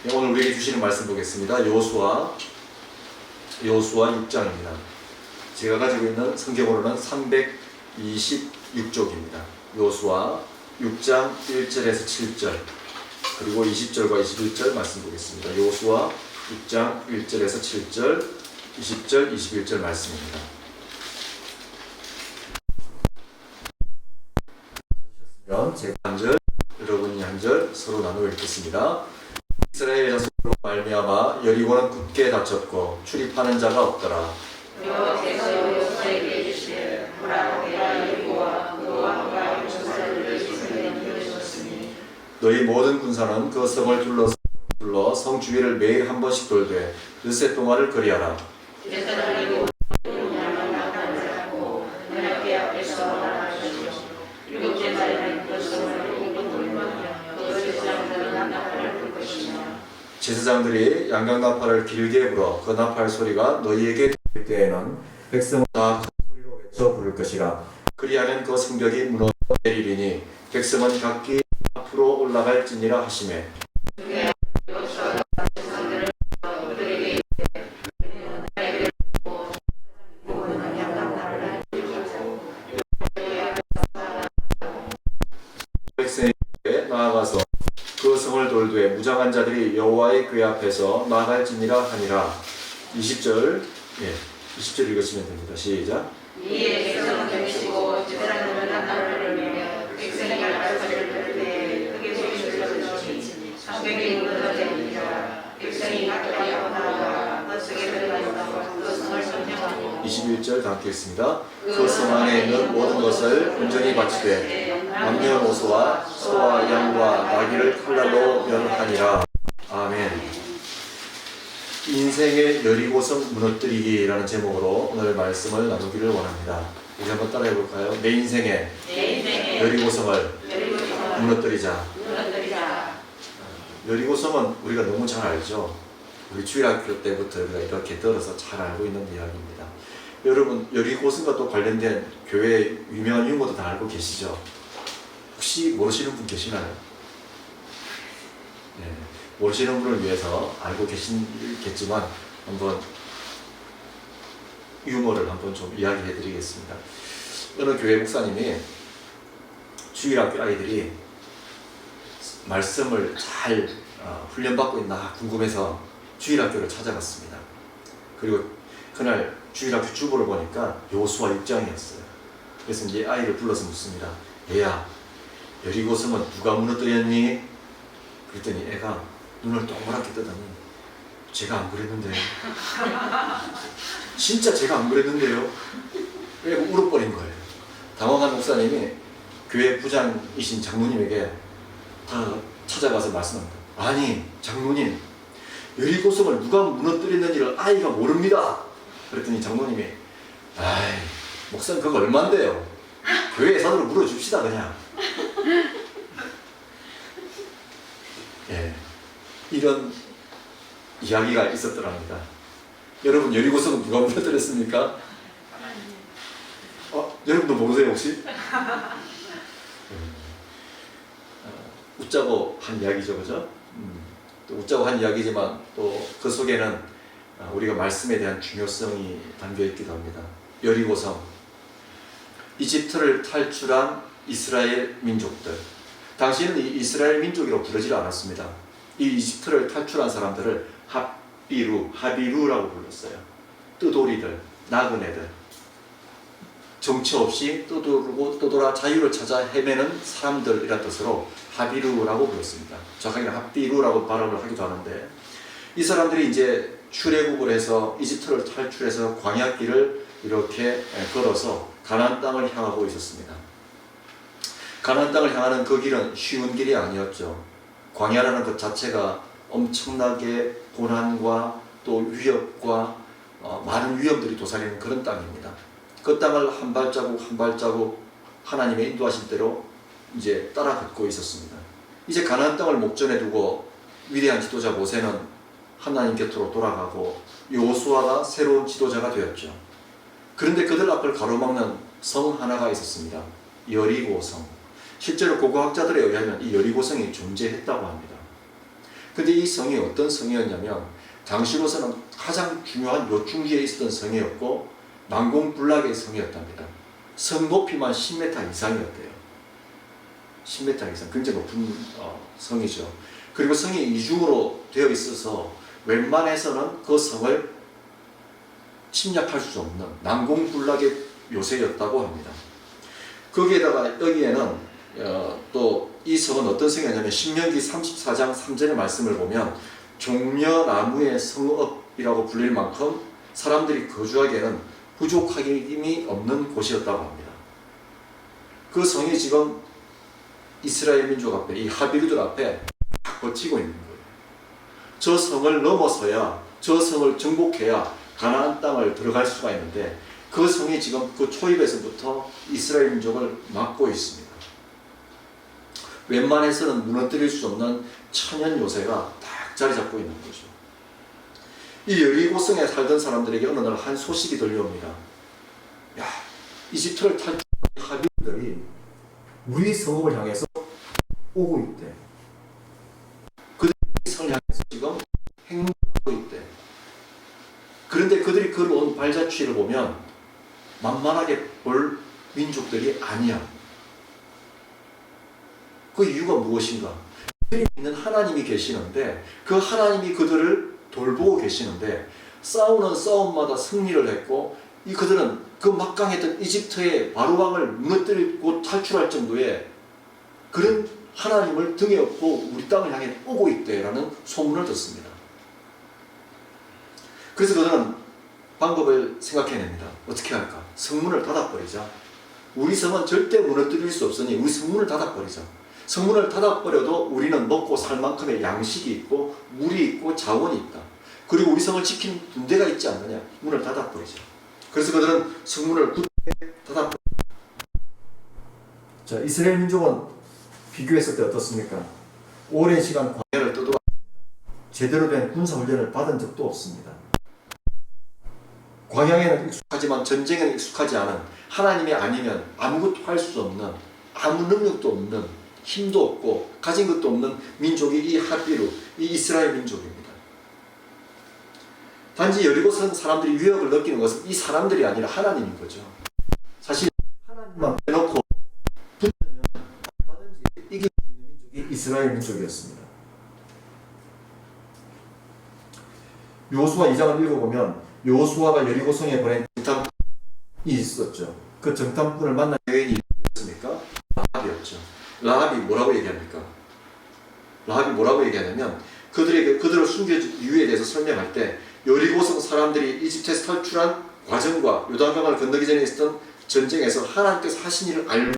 네, 오늘 우리에게 주시는 말씀 보겠습니다. 여호수아 6장입니다. 제가 가지고 있는 성경으로는 326쪽입니다. 여호수아 6장 1절에서 7절 그리고 20절과 21절 말씀 보겠습니다. 여호수아 6장 1절에서 7절 20절 21절 말씀입니다. 제가 한 절, 여러분이 한 절 서로 나누어 읽겠습니다. 이스라엘 자손으로 말미암아 여리고는 굳게 닫혔고 출입하는 자가 없더라. 여호와께서 여호수아에게 이르시되 보라 내가 여리고와 그 왕과 군사들을 손에 들으셨으니 너희 모든 군사는 그 성을 둘러 성 주위를 매일 한 번씩 돌되 엿새 동안을 거리하라. 제사장이고 양을 나타내고 너희 앞에서 나가시고 일곱째 날에는 그 성을 공동 돌며 그 제사장들은 나팔을 불 것이며 제사장들이 양강나팔을 길게 불어 그 나팔 소리가 너희에게 들릴 때에는 백성은 다 큰 소리로 외쳐 부를 것이라. 그리하면 그 성벽이 무너져 내리리니 백성은 각기 앞으로 올라갈지니라 하시매. 백성에게 나아가서 그 성을 돌되 무장한 자들이 여호와의 궤 앞에서 나갈지니라 하니라. 20절 20절 읽으시면 됩니다. 시작. 이에 백성은 경시고 제사장들은 나팔을 불며 백성이 알파를 들을 때 크게 소리를 성벽이 무너지니라. 백성이 가까이 나아가 그 성에 들어가서 그 성을 점령하고 21절 다 읽겠습니다. 그 성 안에 있는 모든 것을 온전히 바치되 남녀노소와 소와 양과 나귀를 칼날로 면하니라. 아멘. 인생의 여리고성 무너뜨리기라는 제목으로 오늘 말씀을 나누기를 원합니다. 우리 한번 따라해 볼까요? 내 인생의 여리고성을 무너뜨리자. 여리고성은 우리가 너무 잘 알죠. 우리 주일학교 때부터 우리가 이렇게 들어서 잘 알고 있는 이야기입니다. 여러분, 여리고성과 또 관련된 교회 유명한 유머도 다 알고 계시죠? 혹시 모르시는 분 계시나요? 네, 모르시는 분을 위해서 알고 계시겠지만 한번 유머를 한번 좀 이야기해 드리겠습니다. 어느 교회 목사님이 주일학교 아이들이 말씀을 잘 훈련받고 있나 궁금해서 주일학교를 찾아갔습니다. 그리고 그날 주일학교 주보를 보니까 여호수아 6장이었어요. 그래서 이제 아이를 불러서 묻습니다. 얘야, 여리고성은 누가 무너뜨렸니? 그랬더니 애가 눈을 동그랗게 뜨더니 제가 안 그랬는데요. 진짜 제가 안 그랬는데요. 그리고 울어버린 거예요. 당황한 목사님이 교회 부장이신 장로님에게 다 찾아가서 말씀합니다. 아니 장로님, 여리고성을 누가 무너뜨렸는지를 아이가 모릅니다. 그랬더니 장로님이 아이 목사님 그거 얼만데요? 교회 예산으로 물어줍시다 그냥. 예, 이런 이야기가 있었더랍니다. 여러분, 여리고성은 누가 무너뜨렸습니까? 여러분도 모르세요 혹시? 웃자고 한 이야기죠, 그죠? 또 웃자고 한 이야기지만 또 그 속에는 우리가 말씀에 대한 중요성이 담겨 있기도 합니다. 여리고성, 이집트를 탈출한 이스라엘 민족들, 당시에는 이 이스라엘 민족이라고 부르지 않았습니다. 이 이집트를 탈출한 사람들을 하비루라고 불렀어요. 뜨돌이들, 나그네들, 정처 없이 떠돌아 자유를 찾아 헤매는 사람들이란 뜻으로 하비루라고 불렀습니다. 정확하게는 하비루라고 발음을 하기도 하는데, 이 사람들이 이제 출애굽을 해서 이집트를 탈출해서 광야길을 이렇게 걸어서 가나안 땅을 향하고 있었습니다. 가나안 땅을 향하는 그 길은 쉬운 길이 아니었죠. 광야라는 것 자체가 엄청나게 고난과 또 위협과 많은 위험들이 도사리는 그런 땅입니다. 그 땅을 한 발자국 한 발자국 하나님의 인도하신 대로 이제 따라 걷고 있었습니다. 이제 가나안 땅을 목전에 두고 위대한 지도자 모세는 하나님 곁으로 돌아가고 여호수아가 새로운 지도자가 되었죠. 그런데 그들 앞을 가로막는 성 하나가 있었습니다. 여리고성. 실제로 고고학자들에 의하면 이 여리고성이 존재했다고 합니다. 근데 이 성이 어떤 성이었냐면 당시로서는 가장 중요한 요충지에 있었던 성이었고 난공불락의 성이었답니다. 성 높이만 10m 이상이었대요. 10m 이상, 굉장히 높은 성이죠. 그리고 성이 이중으로 되어 있어서 웬만해서는 그 성을 침략할 수 없는 난공불락의 요새였다고 합니다. 거기에다가 여기에는 또 이 성은 어떤 성이냐면 신명기 34장 3절의 말씀을 보면 종려나무의 성읍이라고 불릴 만큼 사람들이 거주하기에는 부족함이 없는 곳이었다고 합니다. 그 성이 지금 이스라엘 민족 앞에, 이 하비루들 앞에 딱 버티고 있는 거예요. 저 성을 넘어서야, 저 성을 정복해야 가나안 땅을 들어갈 수가 있는데 그 성이 지금 그 초입에서부터 이스라엘 민족을 막고 있습니다. 웬만해서는 무너뜨릴 수 없는 천연 요새가 딱 자리 잡고 있는 거죠. 이 여리고성에 살던 사람들에게 어느 날 한 소식이 들려옵니다. 야, 이집트를 탈출한 하비들이 우리 성읍을 향해서 오고 있대. 그들이 성을 향해서 지금 행동하고 있대. 그런데 그들이 걸어온 발자취를 보면 만만하게 볼 민족들이 아니야. 그 이유가 무엇인가? 그들이 믿는 하나님이 계시는데 그 하나님이 그들을 돌보고 계시는데 싸우는 싸움마다 승리를 했고 그들은 그 막강했던 이집트의 바로왕을 무너뜨리고 탈출할 정도의 그런 하나님을 등에 업고 우리 땅을 향해 오고 있대라는 소문을 듣습니다. 그래서 그들은 방법을 생각해냅니다. 어떻게 할까? 성문을 닫아버리자. 우리 성은 절대 무너뜨릴 수 없으니 우리 성문을 닫아버리자. 성문을 닫아버려도 우리는 먹고 살 만큼의 양식이 있고 물이 있고 자원이 있다. 그리고 우리 성을 지키는 군대가 있지 않느냐. 문을 닫아버리자. 그래서 그들은 성문을 굳게 닫아버립니다. 자, 이스라엘 민족은 비교했을 때 어떻습니까? 오랜 시간 광야를 떠돌았습니다. 제대로 된 군사훈련을 받은 적도 없습니다. 광야에는 익숙하지만 전쟁에는 익숙하지 않은 하나님이 아니면 아무것도 할 수 없는 아무 능력도 없는 힘도 없고 가진 것도 없는 민족이 이 하비루, 이 이스라엘 민족입니다. 단지 여리고성 사람들이 위협을 느끼는 것은 이 사람들이 아니라 하나님인 거죠. 사실 하나님만 빼놓고 붙으면 얼마든지 이길 수 있는 민족이 이스라엘 민족이었습니다. 여호수아 2장을 읽어보면 여호수아가 여리고성에 보낸 정탐꾼이 있었죠. 그 정탐꾼을 만난 여인이 누구였습니까? 라합이었죠. 라합이 뭐라고 얘기합니까? 라합이 뭐라고 얘기하냐면 그들을 숨겨준 이유에 대해서 설명할 때 여리고성 사람들이 이집트에서 탈출한 과정과 요단강을 건너기 전에 있었던 전쟁에서 하나님께서 하신 일을 알고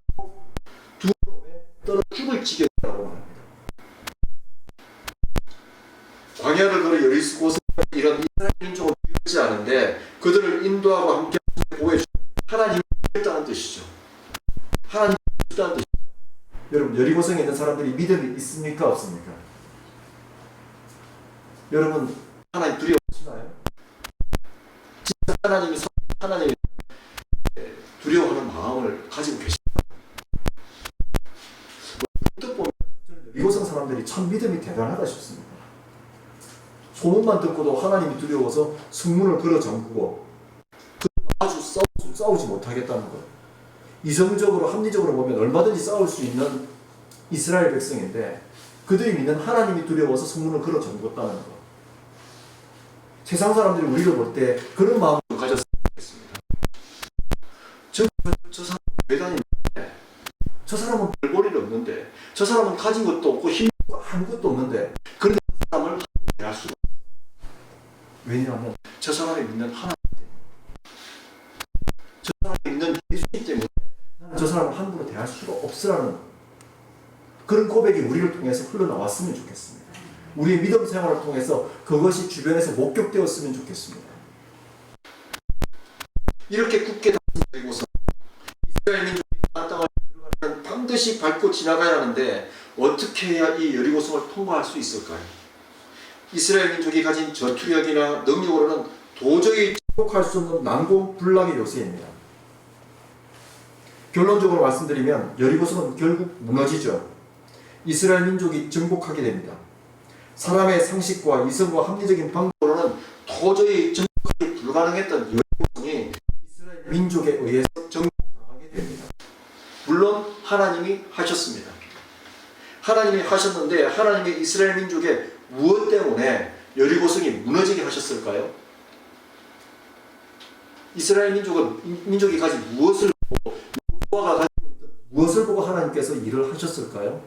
두 몸에 떨어 죽을 지경이라고 합니다. 광야를 걸어 여리고성 이런 이스라엘 민족을 두렵지 않은데 그들을 인도하고 함께 보호해주는 하나님이 있다는 뜻이죠. 하나님이 있다는 뜻이죠. 여러분, 여리고성에 있는 사람들이 믿음이 있습니까? 없습니까? 여러분, 하나님 두려워하시나요? 진짜 하나님이 두려워하는 마음을 가지고 계십니다. 문득 보면 저는 여리고성 사람들이 참 믿음이 대단하다 싶습니다. 소문만 듣고도 하나님이 두려워서 성문을 걸어 잠그고 아주 싸우지 못하겠다는 것. 이성적으로 합리적으로 보면 얼마든지 싸울 수 있는 이스라엘 백성인데 그들이 믿는 하나님이 두려워서 성문을 걸어 잠궜다는 것. 세상 사람들이 우리를 볼 때 그런 마음을 가졌으면 좋겠습니다. 저 사람 왜 다니는데? 저 사람은 별볼일 없는데, 저 사람은 가진 것도 없고 힘도 없고 아무것도 없는데, 그런데 저 사람을 대할 수가 없어요. 왜냐하면 저 사람이 믿는 하나님 때문에, 저 사람이 믿는 예수님 때문에 저 사람을 함부로 대할 수가 없으라는 그런 고백이 우리를 통해서 흘러나왔으면 좋겠습니다. 우리의 믿음 생활을 통해서 그것이 주변에서 목격되었으면 좋겠습니다. 이렇게 굳게 다니고서 이스라엘 민족이 가나안 땅을 들어가면 반드시 밟고 지나가야 하는데 어떻게 해야 이 여리고성을 통과할 수 있을까요? 이스라엘 민족이 가진 전투력이나 능력으로는 도저히 극복할 수 없는 난공불락의 요새입니다. 결론적으로 말씀드리면 여리고성은 결국 무너지죠. 이스라엘 민족이 정복하게 됩니다. 사람의 상식과 이성과 합리적인 방법으로는 도저히 정복하기 불가능했던 여리고성이 이스라엘 민족에 의해서 정복당하게 됩니다. 물론 하나님이 하셨습니다. 하나님이 하셨는데 하나님이 이스라엘 민족에 무엇 때문에 여리고성이 무너지게 하셨을까요? 이스라엘 민족이 가진 무엇을 보고 여호수아가 가지고 있던 무엇을 보고 하나님께서 일을 하셨을까요?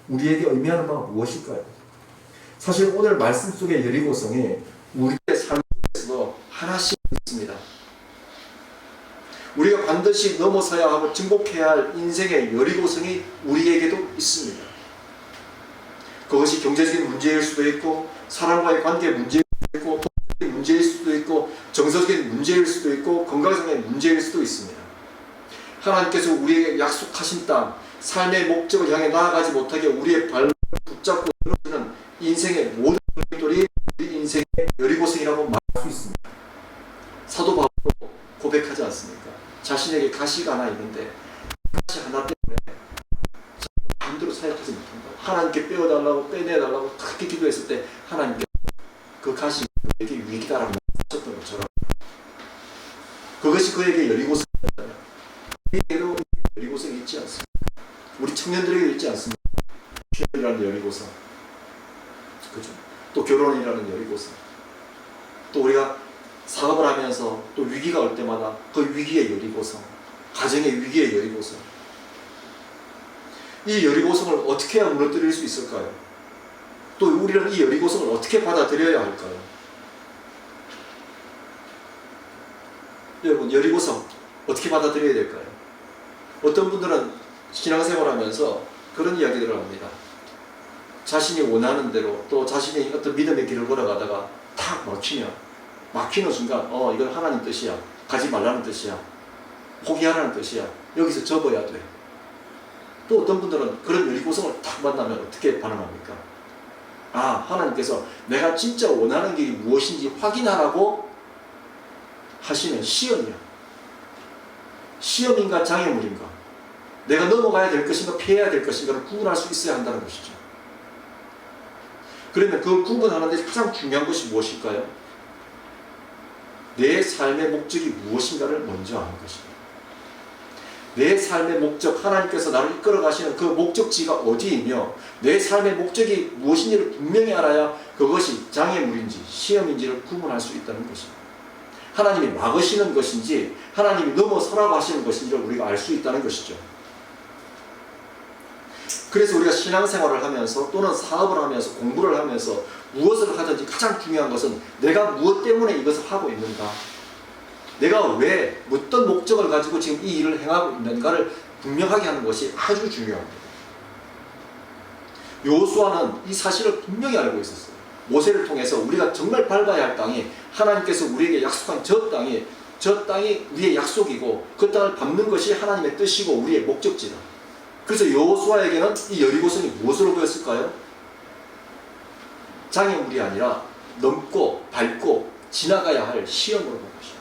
우리에게 의미하는 바가 무엇일까요? 사실 오늘 말씀 속의 여리고성이 우리의 삶 속에서도 하나씩 있습니다. 우리가 반드시 넘어서야 하고 증복해야 할 인생의 여리고성이 우리에게도 있습니다. 그것이 경제적인 문제일 수도 있고 사람과의 관계 문제일 수도 있고 법적인 문제일 수도 있고 정서적인 문제일 수도 있고 건강상의 문제일 수도 있습니다. 하나님께서 우리에게 약속하신 땅, 삶의 목적을 향해 나아가지 못하게 우리의 발을 붙잡고 늘어지는 인생의 모든 것들이 우리 인생의 여리고성이라고 말할 수 있습니다. 사도 바울도 고백하지 않습니까? 자신에게 가시가 하나 있는데 가시 하나 때문에 마음대로 사역하지 못한다. 하나님께 빼어달라고 빼내달라고 그렇게 기도했을 때 하나님께 그 가시가 그에게 위기다라고 하셨던 것처럼 그것이 그에게 여리고성이었다면 우리에게도 여리고성이 있지 않습니까? 우리 청년들에게 있지 않습니까? 취업이라는 여리고성, 그죠? 또 결혼이라는 여리고성, 또 우리가 사업을 하면서 또 위기가 올 때마다 그 위기의 여리고성, 가정의 위기의 여리고성. 이 여리고성을 어떻게 해야 무너뜨릴 수 있을까요? 또 우리는 이 여리고성을 어떻게 받아들여야 할까요? 여러분, 여리고성 어떻게 받아들여야 될까요? 어떤 분들은 신앙생활 하면서 그런 이야기들을 합니다. 자신이 원하는 대로 또 자신이 어떤 믿음의 길을 걸어가다가 탁 막히는 순간 이건 하나님 뜻이야. 가지 말라는 뜻이야. 포기하라는 뜻이야. 여기서 접어야 돼. 또 어떤 분들은 그런 여리고성을 탁 만나면 어떻게 반응합니까? 하나님께서 내가 진짜 원하는 길이 무엇인지 확인하라고 하시는 시험이야. 시험인가 장애물인가? 내가 넘어가야 될 것인가 피해야 될 것인가를 구분할 수 있어야 한다는 것이죠. 그러면 그 구분하는 데 가장 중요한 것이 무엇일까요? 내 삶의 목적이 무엇인가를 먼저 아는 것입니다. 내 삶의 목적, 하나님께서 나를 이끌어 가시는 그 목적지가 어디이며 내 삶의 목적이 무엇인지를 분명히 알아야 그것이 장애물인지 시험인지를 구분할 수 있다는 것입니다. 하나님이 막으시는 것인지 하나님이 넘어서라고 하시는 것인지를 우리가 알 수 있다는 것이죠. 그래서 우리가 신앙생활을 하면서 또는 사업을 하면서 공부를 하면서 무엇을 하든지 가장 중요한 것은 내가 무엇 때문에 이것을 하고 있는가, 내가 왜 어떤 목적을 가지고 지금 이 일을 행하고 있는가를 분명하게 하는 것이 아주 중요합니다. 여호수아는 이 사실을 분명히 알고 있었어요. 모세를 통해서 우리가 정말 밟아야 할 땅이 하나님께서 우리에게 약속한 저 땅이 우리의 약속이고 그 땅을 밟는 것이 하나님의 뜻이고 우리의 목적지다. 그래서 여호수아에게는 이 여리고성이 무엇으로 보였을까요? 장애물이 아니라 넘고 밟고 지나가야 할 시험으로 본 것이다.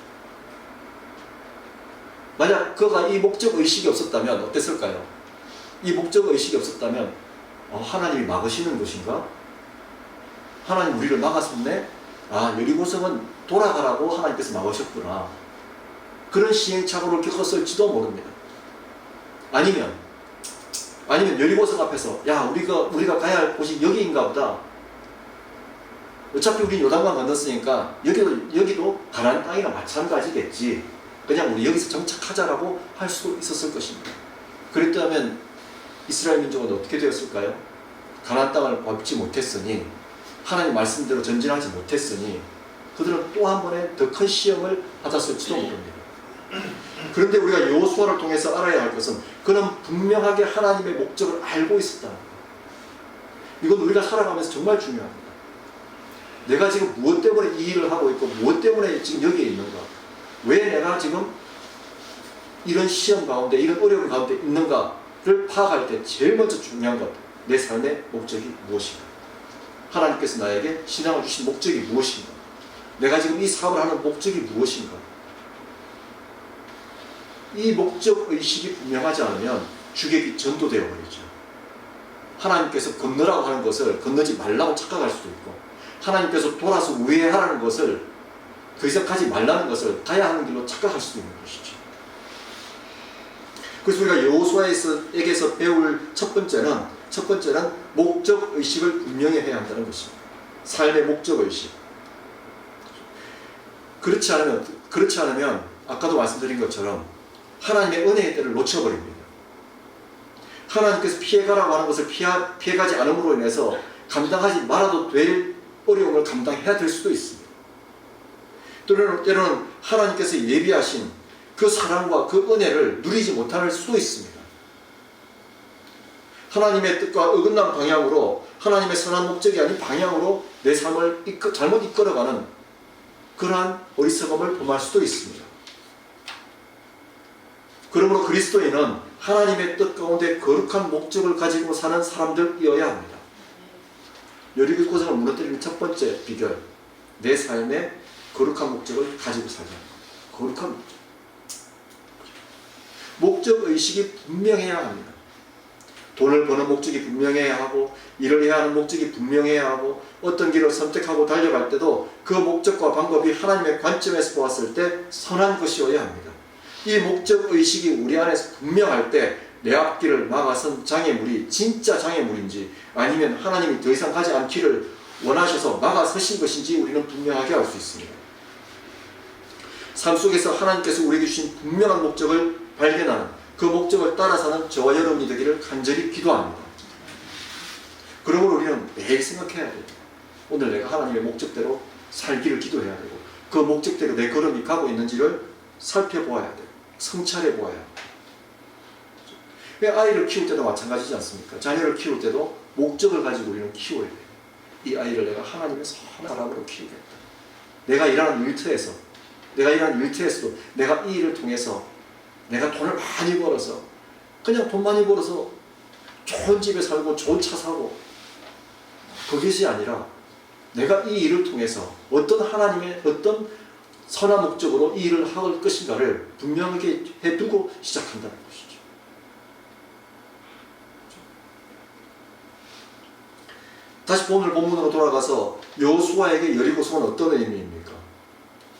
만약 그가 이 목적의식이 없었다면 어땠을까요? 이 목적의식이 없었다면 하나님이 막으시는 것인가? 하나님 우리를 막았었네? 여리고성은 돌아가라고 하나님께서 막으셨구나. 그런 시행착오를 겪었을지도 모릅니다. 아니면 여리고성 앞에서 우리가 가야 할 곳이 여기인가 보다. 어차피 우리 요단강 건넜으니까 여기도 가나안 땅이나 마찬가지겠지. 그냥 우리 여기서 정착하자라고 할 수도 있었을 것입니다. 그랬다면 이스라엘 민족은 어떻게 되었을까요? 가나안 땅을 밟지 못했으니 하나님 말씀대로 전진하지 못했으니 그들은 또 한 번의 더 큰 시험을 받았을지도 모릅니다. 그런데 우리가 여호수아를 통해서 알아야 할 것은 그는 분명하게 하나님의 목적을 알고 있었다. 이건 우리가 살아가면서 정말 중요합니다. 내가 지금 무엇 때문에 이 일을 하고 있고 무엇 때문에 지금 여기에 있는가, 왜 내가 지금 이런 시험 가운데 이런 어려움 가운데 있는가를 파악할 때 제일 먼저 중요한 것, 내 삶의 목적이 무엇인가, 하나님께서 나에게 신앙을 주신 목적이 무엇인가, 내가 지금 이 사업을 하는 목적이 무엇인가. 이 목적의식이 분명하지 않으면 주객이 전도되어 버리죠. 하나님께서 건너라고 하는 것을 건너지 말라고 착각할 수도 있고, 하나님께서 돌아서 우회하라는 것을 그 이상 가지 말라는 것을 가야 하는 길로 착각할 수도 있는 것이죠. 그래서 우리가 여호수아에게서 배울 첫 번째는 목적 의식을 분명히 해야 한다는 것입니다. 삶의 목적 의식. 그렇지 않으면 아까도 말씀드린 것처럼 하나님의 은혜의 때를 놓쳐버립니다. 하나님께서 피해가라고 하는 것을 피해가지 않음으로 인해서 감당하지 말아도 될 어려움을 감당해야 될 수도 있습니다. 때로는 하나님께서 예비하신 그 사랑과 그 은혜를 누리지 못할 수도 있습니다. 하나님의 뜻과 어긋난 방향으로, 하나님의 선한 목적이 아닌 방향으로 내 삶을 잘못 이끌어가는 그러한 어리석음을 범할 수도 있습니다. 그러므로 그리스도인은 하나님의 뜻 가운데 거룩한 목적을 가지고 사는 사람들이어야 합니다. 여리고 고성을 무너뜨리는 첫 번째 비결, 내 삶에 거룩한 목적을 가지고 살자. 거룩한 목적 의식이 분명해야 합니다. 돈을 버는 목적이 분명해야 하고, 일을 해야 하는 목적이 분명해야 하고, 어떤 길을 선택하고 달려갈 때도 그 목적과 방법이 하나님의 관점에서 보았을 때 선한 것이어야 합니다. 이 목적 의식이 우리 안에서 분명할 때 내 앞길을 막아선 장애물이 진짜 장애물인지, 아니면 하나님이 더 이상 가지 않기를 원하셔서 막아서신 것인지 우리는 분명하게 알 수 있습니다. 삶 속에서 하나님께서 우리에게 주신 분명한 목적을 발견하는, 그 목적을 따라 사는 저와 여러분이 되기를 간절히 기도합니다. 그러므로 우리는 매일 생각해야 돼요. 오늘 내가 하나님의 목적대로 살기를 기도해야 되고, 그 목적대로 내 걸음이 가고 있는지를 살펴보아야 돼요. 성찰해 보아야 돼요. 아이를 키울 때도 마찬가지지 않습니까? 자녀를 키울 때도 목적을 가지고 우리는 키워야 돼요. 이 아이를 내가 하나님의 선한 사람으로 키우겠다. 내가 일하는 일터에서도 내가 이 일을 통해서 내가 돈을 많이 벌어서, 그냥 돈 많이 벌어서 좋은 집에 살고 좋은 차 사고, 그것이 아니라 내가 이 일을 통해서 어떤 하나님의 어떤 선한 목적으로 이 일을 할 것인가를 분명하게 해두고 시작한다는 것이죠. 다시 오늘 본문으로 돌아가서 여호수아에게 여리고성은 어떤 의미입니까?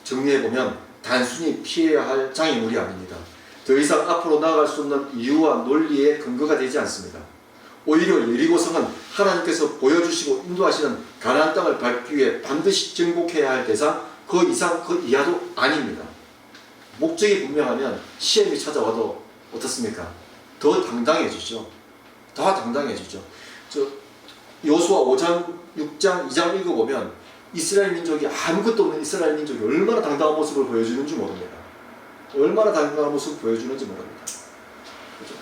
정리해보면 단순히 피해야 할 장애물이 아닙니다. 더 이상 앞으로 나아갈 수 없는 이유와 논리의 근거가 되지 않습니다. 오히려 여리고성은 하나님께서 보여주시고 인도하시는 가나안 땅을 밟기 위해 반드시 정복해야 할 대상, 그 이상 그 이하도 아닙니다. 목적이 분명하면 시험이 찾아와도 어떻습니까? 더 당당해지죠. 여호수아 5장, 6장, 2장 읽어보면 이스라엘 민족이 아무것도 없는 이스라엘 민족이 얼마나 당당한 모습을 보여주는지 모릅니다. 그렇죠?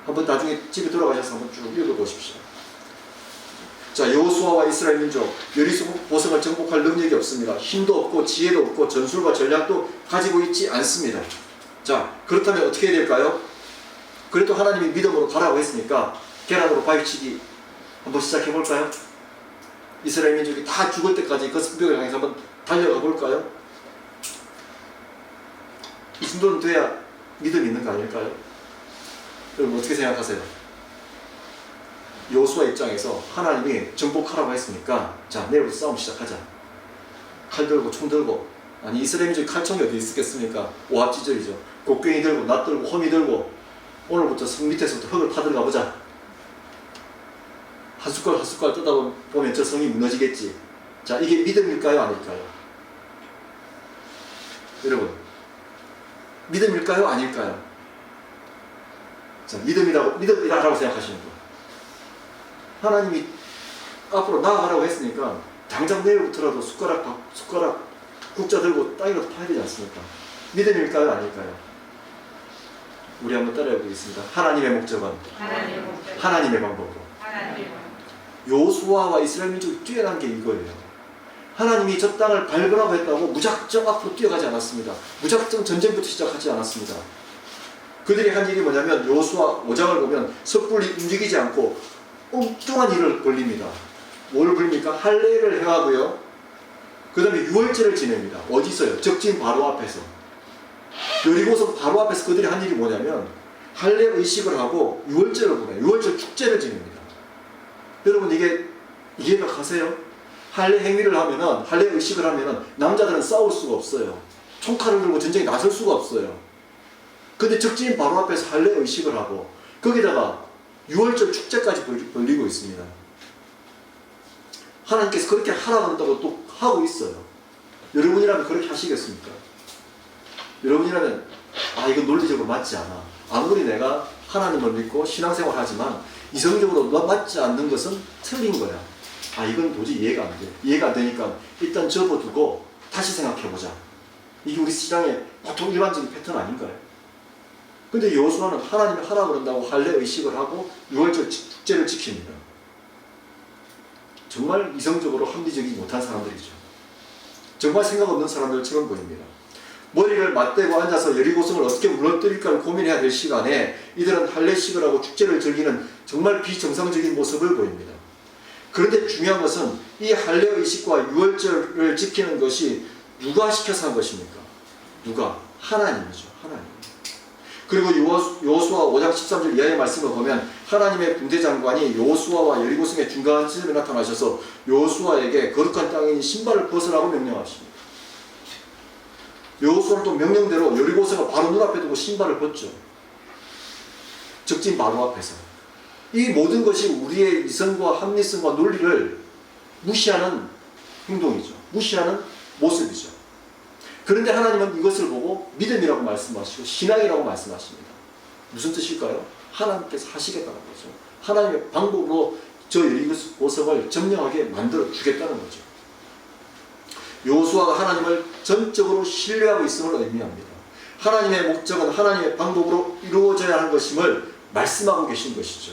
한번 나중에 집에 돌아가셔서 한번 쭉 읽어보십시오. 자, 여호수아와 이스라엘 민족, 여리고성을 정복할 능력이 없습니다. 힘도 없고 지혜도 없고 전술과 전략도 가지고 있지 않습니다. 자, 그렇다면 어떻게 해야 될까요? 그래도 하나님이 믿음으로 가라고 했으니까 계란으로 바위치기 한번 시작해 볼까요? 이스라엘 민족이 다 죽을 때까지 그 성벽을 향해서 한번 달려가 볼까요? 이 정도는 돼야 믿음이 있는 거 아닐까요? 여러분 어떻게 생각하세요? 여호수아 입장에서 하나님이 정복하라고 했으니까 자, 내일부터 싸움 시작하자. 칼 들고 총 들고, 아니 이스라엘 민족이 칼총이 어디 있겠습니까? 오합지졸이죠. 곡괭이 들고 낫 들고 호미 들고 오늘부터 성 밑에서부터 흙을 파들어가 보자. 한 숟갈 뜯다 보면 저 성이 무너지겠지. 자, 이게 믿음일까요? 아닐까요? 여러분, 믿음일까요? 아닐까요? 자, 믿음이라고 생각하시는 분. 하나님이 앞으로 나아가라고 했으니까 당장 내일부터라도 숟가락 국자 들고 땅이라도 파야 되지 않습니까? 믿음일까요? 아닐까요? 우리 한번 따라해 보겠습니다. 하나님의 목적은 하나님의 방법으로. 여호수아와 이스라엘 민족이 뛰어난 게 이거예요. 하나님이 저 땅을 밟으라고 했다고 무작정 앞으로 뛰어가지 않았습니다. 무작정 전쟁부터 시작하지 않았습니다. 그들이 한 일이 뭐냐면 여호수아 5장을 보면 섣불리 움직이지 않고 엉뚱한 일을 벌립니다. 뭘 벌립니까? 할례를 행하고요. 그 다음에 유월절을 지냅니다. 어디서요? 적진 바로 앞에서. 여리고성 바로 앞에서 그들이 한 일이 뭐냐면 할례 의식을 하고 유월절을 보내요. 유월절 축제를 지냅니다. 여러분 이게 이해가 가세요? 할례 행위를 하면은, 할례 의식을 하면은 남자들은 싸울 수가 없어요. 총칼을 들고 전쟁에 나설 수가 없어요. 근데 적지인 바로 앞에서 할례 의식을 하고 거기다가 6월절 축제까지 벌리고 있습니다. 하나님께서 그렇게 하라고 한다고 또 하고 있어요. 여러분이라면 그렇게 하시겠습니까? 여러분이라면 이건 논리적으로 맞지 않아. 아무리 내가 하나님을 믿고 신앙생활 하지만 이성적으로 맞지 않는 것은 틀린 거야. 이건 도저히 이해가 안 돼. 이해가 안 되니까 일단 접어두고 다시 생각해보자. 이게 우리 시장의 보통 일반적인 패턴 아닌가요? 근데 여호수아는 하나님이 하라고 그런다고 할례 의식을 하고 6월절 축제를 지킵니다. 정말 이성적으로 합리적이지 못한 사람들이죠. 정말 생각 없는 사람들처럼 보입니다. 머리를 맞대고 앉아서 여리고성을 어떻게 무너뜨릴까를 고민해야 될 시간에 이들은 할례식을 하고 축제를 즐기는 정말 비정상적인 모습을 보입니다. 그런데 중요한 것은 이 할례 의식과 6월절을 지키는 것이 누가 시켜서 한 것입니까? 누가? 하나님이죠. 하나님. 그리고 여호수아 5장 13절 이하의 말씀을 보면 하나님의 군대장관이 여호수아와 여리고성의 중간 지점에 나타나셔서 여호수아에게 거룩한 땅인 신발을 벗으라고 명령하십니다. 여호수아는 또 명령대로 여리고성을 바로 눈앞에 두고 신발을 벗죠. 적진 바로 앞에서. 이 모든 것이 우리의 이성과 합리성과 논리를 무시하는 행동이죠. 무시하는 모습이죠. 그런데 하나님은 이것을 보고 믿음이라고 말씀하시고 신앙이라고 말씀하십니다. 무슨 뜻일까요? 하나님께서 하시겠다는 거죠. 하나님의 방법으로 저 여리고성을 점령하게 만들어 주겠다는 거죠. 여호수아가 하나님을 전적으로 신뢰하고 있음을 의미합니다. 하나님의 목적은 하나님의 방법으로 이루어져야 하는 것임을 말씀하고 계신 것이죠.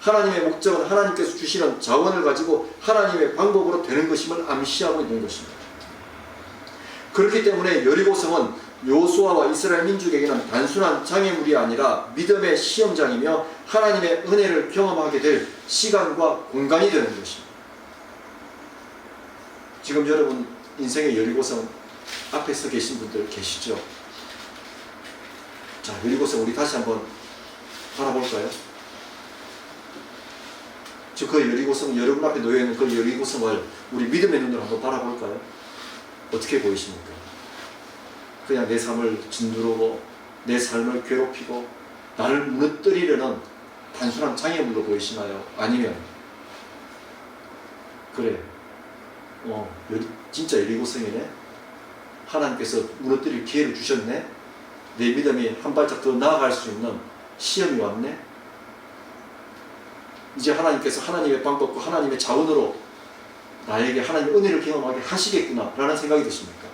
하나님의 목적은 하나님께서 주시는 자원을 가지고 하나님의 방법으로 되는 것임을 암시하고 있는 것입니다. 그렇기 때문에 여리고성은 여호수아와 이스라엘 민족에게는 단순한 장애물이 아니라 믿음의 시험장이며 하나님의 은혜를 경험하게 될 시간과 공간이 되는 것입니다. 지금 여러분 인생의 여리고성 앞에 서 계신 분들 계시죠? 자, 여리고성 우리 다시 한번 바라볼까요? 그 여리고성, 여러분 앞에 놓여있는 그 여리고성을 우리 믿음의 눈으로 한번 바라볼까요? 어떻게 보이십니까? 그냥 내 삶을 짓누르고 내 삶을 괴롭히고 나를 무너뜨리려는 단순한 장애물로 보이시나요? 아니면 그래, 진짜 여리고성이네? 하나님께서 무너뜨릴 기회를 주셨네? 내 믿음이 한 발짝 더 나아갈 수 있는 시험이 왔네? 이제 하나님께서 하나님의 방법과 하나님의 자원으로 나에게 하나님의 은혜를 경험하게 하시겠구나 라는 생각이 드십니까?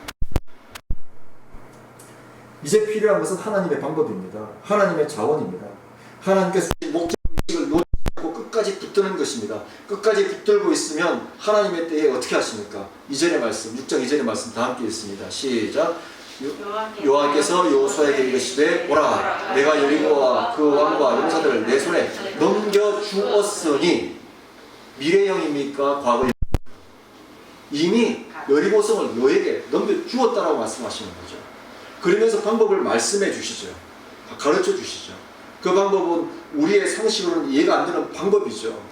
이제 필요한 것은 하나님의 방법입니다. 하나님의 자원입니다. 하나님께서 목적의식을 놓지 않고 끝까지 붙드는 것입니다. 끝까지 붙들고 있으면 하나님의 때에 어떻게 하십니까? 이전의 말씀, 6장 이전의 말씀 다 함께 읽습니다. 시작. 여호와께서 여호수아에게 이르시되 보라, 내가 여리고와 그 왕과 용사들을 내 손에 넘겨주었으니 미래형입니까? 과거입니까? 이미 여리고성을 너에게 넘겨주었다라고 말씀하시는 거죠. 그러면서 방법을 말씀해 주시죠. 가르쳐 주시죠. 그 방법은 우리의 상식으로는 이해가 안 되는 방법이죠.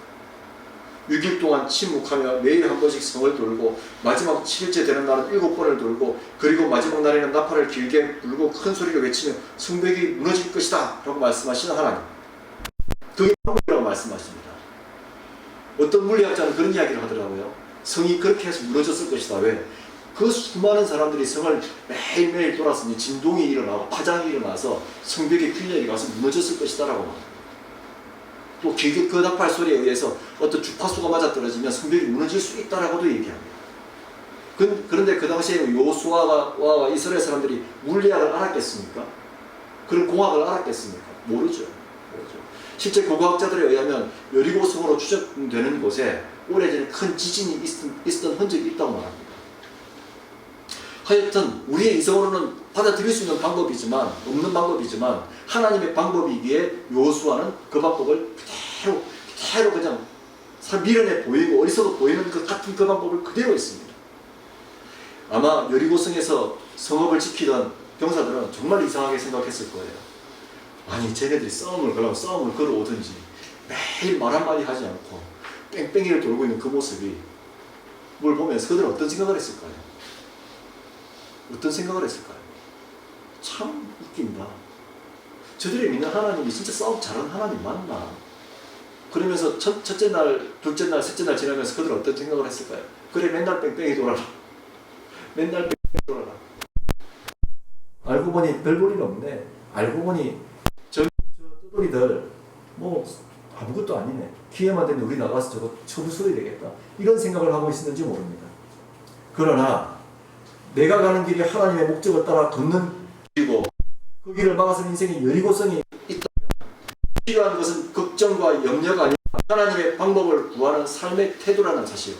6일 동안 침묵하며 매일 한 번씩 성을 돌고 마지막 7일째 되는 날은 7번을 돌고 그리고 마지막 날에는 나팔을 길게 불고 큰 소리로 외치며 성벽이 무너질 것이다 라고 말씀하시는 하나님. 그게 방법이라고 말씀하십니다. 어떤 물리학자는 그런 이야기를 하더라고요. 성이 그렇게 해서 무너졌을 것이다. 왜? 그 수많은 사람들이 성을 매일매일 돌았으니 진동이 일어나고 파장이 일어나서 성벽의 균열이 가서 무너졌을 것이다 라고 말합니다. 또 길게 그 나팔 소리에 의해서 어떤 주파수가 맞아떨어지면 성벽이 무너질 수 있다라고도 얘기합니다. 그런데 그 당시에 여호수아와 이스라엘 사람들이 물리학을 알았겠습니까? 그런 공학을 알았겠습니까? 모르죠. 실제 고고학자들에 의하면 여리고성으로 추정되는 곳에 오래전에 큰 지진이 있었던 흔적이 있다고 말합니다. 하여튼 우리의 이성으로는 받아들일 수 있는 방법이지만 없는 방법이지만 하나님의 방법이기에 여호수아는 그 방법을 그대로 그냥 미련해 보이고 어리석어 보이는 것 같은 그 방법을 그대로 했습니다. 아마 여리고성에서 성읍을 지키던 병사들은 정말 이상하게 생각했을 거예요. 아니 쟤네들이 싸움을 걸어오든지 매일 말 한마디 하지 않고 뺑뺑이를 돌고 있는 그 모습이 뭘 보면서 그들은 어떤 생각을 했을까요? 어떤 생각을 했을까요? 참 웃긴다. 저들이 믿는 하나님이 진짜 싸움 잘하는 하나님 맞나? 그러면서 첫째 날, 둘째 날, 셋째 날 지나면서 그들은 어떤 생각을 했을까요? 그래 맨날 뺑뺑이 돌아라. 맨날 뺑뺑이 돌아라. 알고 보니 별 볼 일 없네. 알고 보니 저 뜨돌이들 뭐 아무것도 아니네. 기회만 되면 우리 나가서 저거 처부수해야 되겠다. 이런 생각을 하고 있었는지 모릅니다. 그러나 내가 가는 길이 하나님의 목적을 따라 걷는 길이고 그 길을 막아서는 인생의 여리고성이 있다면 필요한 것은 걱정과 염려가 아니라 하나님의 방법을 구하는 삶의 태도라는 사실.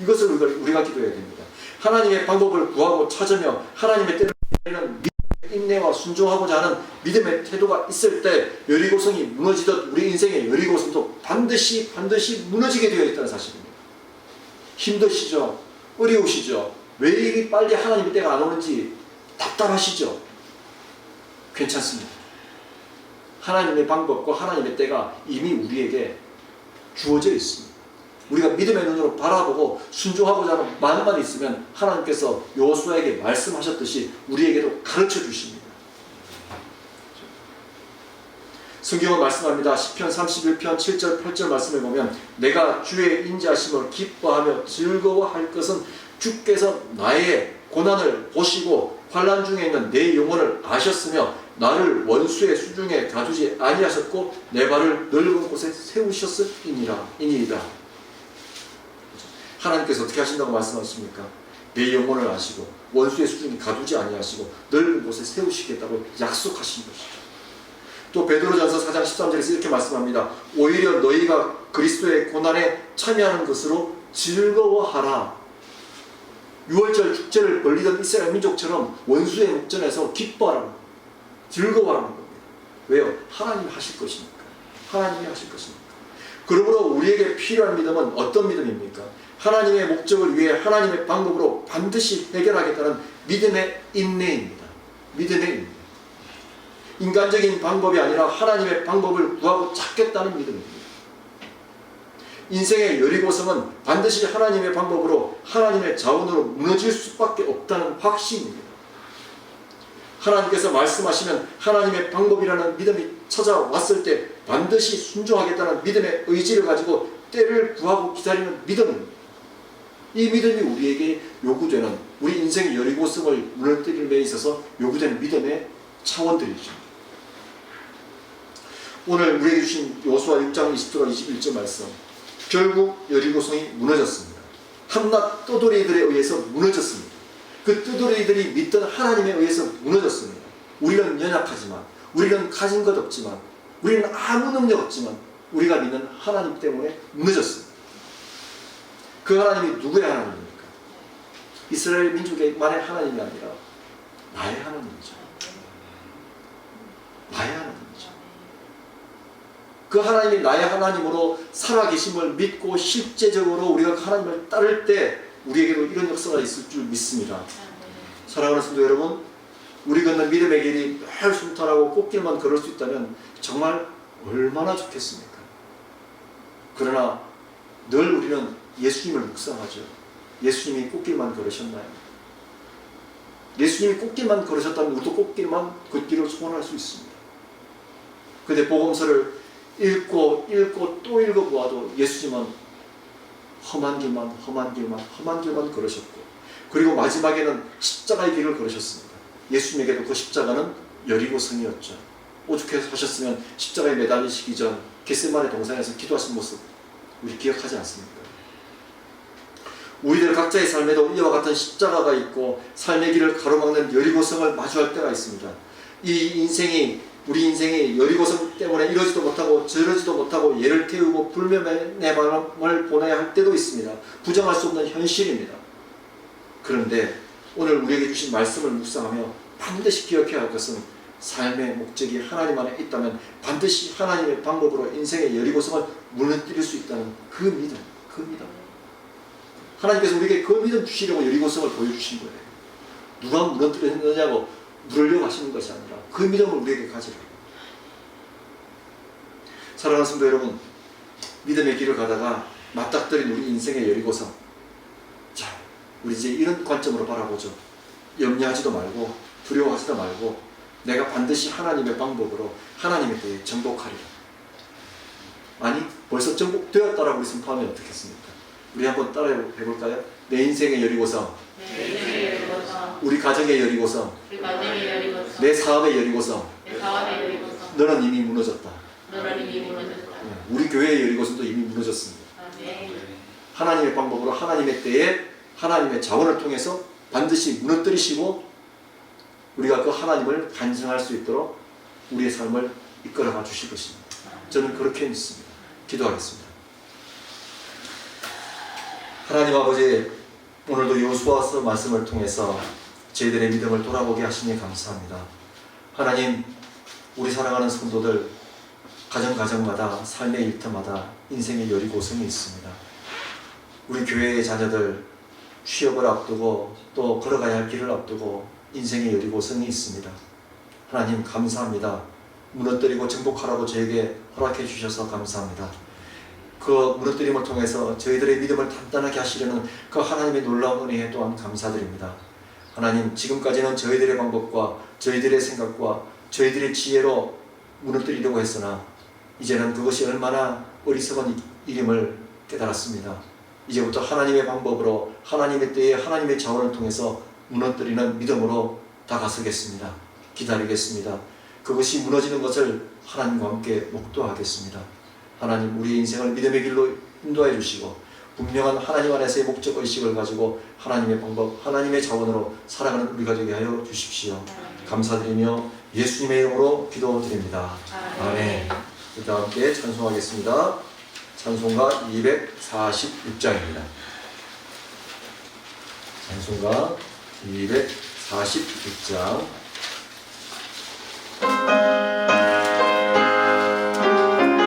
이것을 우리가 기도해야 됩니다. 하나님의 방법을 구하고 찾으며 하나님의 때를 기다리는 인내와 순종하고자 하는 믿음의 태도가 있을 때 여리고성이 무너지듯 우리 인생의 여리고성도 반드시 무너지게 되어 있다는 사실입니다. 힘드시죠? 어려우시죠? 왜 이리 빨리 하나님의 때가 안 오는지 답답하시죠? 괜찮습니다. 하나님의 방법과 하나님의 때가 이미 우리에게 주어져 있습니다. 우리가 믿음의 눈으로 바라보고 순종하고자 하는 마음만 있으면 하나님께서 여호수아에게 말씀하셨듯이 우리에게도 가르쳐 주십니다. 성경은 말씀합니다. 시편 31편 7절 8절 말씀을 보면 내가 주의 인자하심을 기뻐하며 즐거워할 것은 주께서 나의 고난을 보시고 환난 중에 있는 내 영혼을 아셨으며 나를 원수의 수중에 가두지 아니하셨고 내 발을 넓은 곳에 세우셨으니이다. 하나님께서 어떻게 하신다고 말씀하십니까? 내 영혼을 아시고 원수의 수중에 가두지 아니하시고 넓은 곳에 세우시겠다고 약속하신 것이죠. 또 베드로전서 4장 13절에서 이렇게 말씀합니다. 오히려 너희가 그리스도의 고난에 참여하는 것으로 즐거워하라. 6월절 축제를 벌리던 이스라엘 민족처럼 원수의 목전에서 기뻐하라는 겁니다. 즐거워하라는 겁니다. 왜요? 하나님이 하실 것이니까. 하나님이 하실 것이니까. 그러므로 우리에게 필요한 믿음은 어떤 믿음입니까? 하나님의 목적을 위해 하나님의 방법으로 반드시 해결하겠다는 믿음의 인내입니다. 믿음의 인내. 인간적인 방법이 아니라 하나님의 방법을 구하고 찾겠다는 믿음입니다. 인생의 여리고성은 반드시 하나님의 방법으로 하나님의 자원으로 무너질 수밖에 없다는 확신입니다. 하나님께서 말씀하시면 하나님의 방법이라는 믿음이 찾아왔을 때 반드시 순종하겠다는 믿음의 의지를 가지고 때를 구하고 기다리는 믿음입니다. 이 믿음이 우리에게 요구되는 우리 인생의 여리고성을 무너뜨리는 데 있어서 요구되는 믿음의 차원들이죠. 오늘 우리에게 주신 여호수아 6장 20절과 21절 말씀, 결국 여리고성이 무너졌습니다. 한낱 떠돌이들에 의해서 무너졌습니다. 그 떠돌이들이 믿던 하나님에 의해서 무너졌습니다. 우리는 연약하지만, 우리는 가진 것 없지만, 우리는 아무 능력 없지만 우리가 믿는 하나님 때문에 무너졌습니다. 그 하나님이 누구의 하나님입니까? 이스라엘 민족만의 하나님이 아니라 나의 하나님이죠. 나의 하나님이죠. 그 하나님이 나의 하나님으로 살아계심을 믿고 실제적으로 우리가 하나님을 따를 때 우리에게도 이런 역사가 있을 줄 믿습니다. 사랑하는 성도 여러분, 우리 걷는 믿음의 길이 늘 순탄하고 꽃길만 걸을 수 있다면 정말 얼마나 좋겠습니까? 그러나 늘 우리는 예수님을 묵상하죠. 예수님이 꽃길만 걸으셨나요? 예수님이 꽃길만 걸으셨다면 우리도 꽃길만 걷기를 소원할 수 있습니다. 그런데 복음서를 읽고 또 읽어보아도 예수님은 험한 길만 걸으셨고, 그리고 마지막에는 십자가의 길을 걸으셨습니다. 예수님에게도 그 십자가는 여리고성이었죠. 오죽해 하셨으면 십자가에 매달리시기 전 겟세마네 동산에서 기도하신 모습 우리 기억하지 않습니까? 우리들 각자의 삶에도 이와 같은 십자가가 있고 삶의 길을 가로막는 여리고성을 마주할 때가 있습니다. 우리 인생이 여리고성 때문에 이러지도 못하고 저러지도 못하고 예를 태우고 불면의 바람을 보내야 할 때도 있습니다. 부정할 수 없는 현실입니다. 그런데 오늘 우리에게 주신 말씀을 묵상하며 반드시 기억해야 할 것은 삶의 목적이 하나님 안에 있다면 반드시 하나님의 방법으로 인생의 여리고성을 무너뜨릴 수 있다는 그 믿음. 하나님께서 우리에게 그 믿음 주시려고 여리고성을 보여주신 거예요. 누가 무너뜨렸느냐고 물으려고 하시는 것이 아니라 그 믿음을 우리에게 가지라. 사랑하는 성도 여러분, 믿음의 길을 가다가 맞닥뜨린 우리 인생의 여리고성. 자, 우리 이제 이런 관점으로 바라보죠. 염려하지도 말고 두려워하지도 말고 내가 반드시 하나님의 방법으로 하나님에 대해 정복하리라. 아니 벌써 정복되었다라고 우리 선포하면 어떻겠습니까? 우리 한번 따라해 볼까요? 내 인생의 여리고성, 내 인생의 여리고성, 우리 가정의 여리고성, 우리 가정의 여리고성, 내 사업의 여리고성, 내 사업의 여리고성, 너는 이미 무너졌다. 너는 이미 무너졌다. 우리 교회의 여리고성도 이미 무너졌습니다. 아멘. 하나님의 방법으로 하나님의 때에 하나님의 자원을 통해서 반드시 무너뜨리시고 우리가 그 하나님을 간증할 수 있도록 우리의 삶을 이끌어가 주실 것입니다. 저는 그렇게 믿습니다. 기도하겠습니다. 하나님 아버지, 오늘도 여호수아서 말씀을 통해서 저희들의 믿음을 돌아보게 하시니 감사합니다. 하나님, 우리 사랑하는 성도들 가정마다 삶의 일터마다 인생의 여리고성이 있습니다. 우리 교회의 자녀들 취업을 앞두고 또 걸어가야 할 길을 앞두고 인생의 여리고성이 있습니다. 하나님 감사합니다. 무너뜨리고 정복하라고 저에게 허락해 주셔서 감사합니다. 그 무너뜨림을 통해서 저희들의 믿음을 단단하게 하시려는 그 하나님의 놀라운 은혜에 또한 감사드립니다. 하나님, 지금까지는 저희들의 방법과 저희들의 생각과 저희들의 지혜로 무너뜨리려고 했으나 이제는 그것이 얼마나 어리석은 일임을 깨달았습니다. 이제부터 하나님의 방법으로 하나님의 때에 하나님의 자원을 통해서 무너뜨리는 믿음으로 다가서겠습니다. 기다리겠습니다. 그것이 무너지는 것을 하나님과 함께 목도하겠습니다. 하나님, 우리의 인생을 믿음의 길로 인도해 주시고 분명한 하나님 안에서의 목적의식을 가지고 하나님의 방법, 하나님의 자원으로 살아가는 우리가 되게 하여 주십시오. 감사드리며 예수님의 이름으로 기도드립니다. 아멘. 일단 함께 찬송하겠습니다. 찬송가 246장입니다. 찬송가 246장